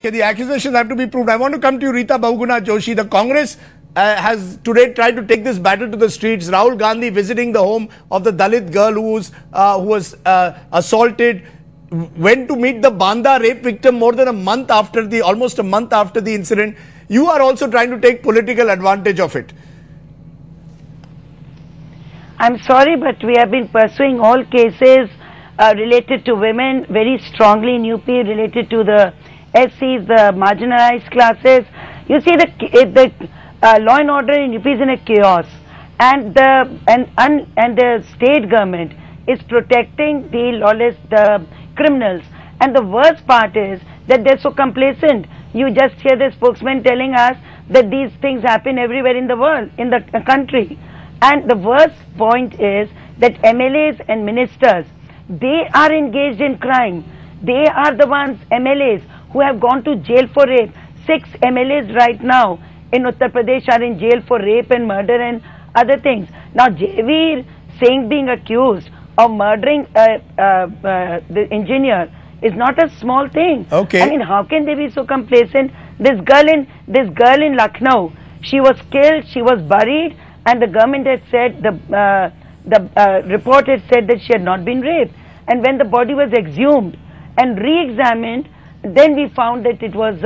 The accusations have to be proved. I want to come to you, Rita Bahuguna Joshi. The Congress has today tried to take this battle to the streets. Rahul Gandhi visiting the home of the Dalit girl who was assaulted, went to meet the Banda rape victim more than almost a month after the incident. You are also trying to take political advantage of it. I'm sorry, but we have been pursuing all cases related to women very strongly in UP, related to the SCs, the marginalized classes. You see, the law and order in UP is in a chaos, and the state government is protecting the lawless, the criminals. And the worst part is that they're so complacent. You just hear the spokesman telling us that these things happen everywhere in the world, in the country. And the worst point is that MLAs and ministers, they are engaged in crime. They are the ones, MLAs, who have gone to jail for rape. 6 MLAs right now in Uttar Pradesh are in jail for rape and murder and other things. Now, Javeer Singh being accused of murdering the engineer is not a small thing. Okay. I mean, how can they be so complacent? This girl in Lucknow, she was killed, she was buried, and the government had said, the report had said that she had not been raped. And when the body was exhumed and re-examined, then we found that it was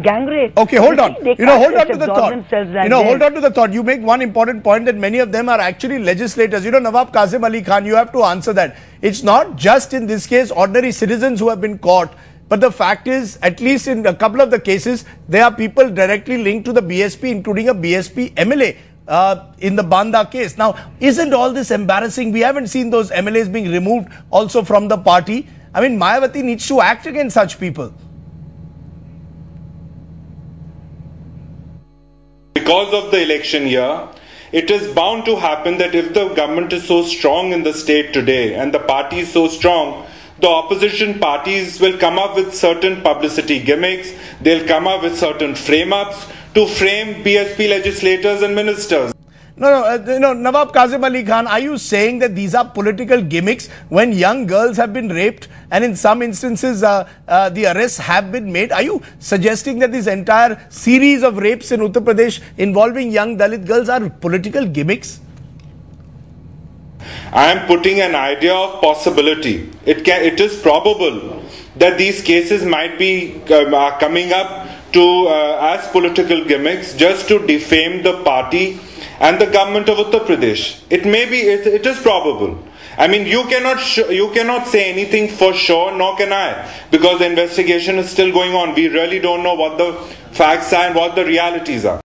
gang rape. Okay, hold on. Hold on to the thought. Hold on to the thought. You make one important point that many of them are actually legislators. Nawab Kazim Ali Khan, you have to answer that. It's not just in this case ordinary citizens who have been caught. But the fact is, at least in a couple of the cases, there are people directly linked to the BSP, including a BSP MLA. In the Banda case. Now, isn't all this embarrassing? We haven't seen those MLAs being removed also from the party. I mean, Mayawati needs to act against such people. Because of the election year, it is bound to happen that if the government is so strong in the state today and the party is so strong, the opposition parties will come up with certain publicity gimmicks, they'll come up with certain frame-ups to frame BSP legislators and ministers. No, Nawab Kazim Ali Khan, are you saying that these are political gimmicks when young girls have been raped and in some instances the arrests have been made? Are you suggesting that this entire series of rapes in Uttar Pradesh involving young Dalit girls are political gimmicks? I am putting an idea of possibility. It is probable that these cases might be coming up to as political gimmicks just to defame the party and the government of Uttar Pradesh. It is probable. I mean, you cannot say anything for sure, nor can I, because the investigation is still going on. We really don't know what the facts are and what the realities are.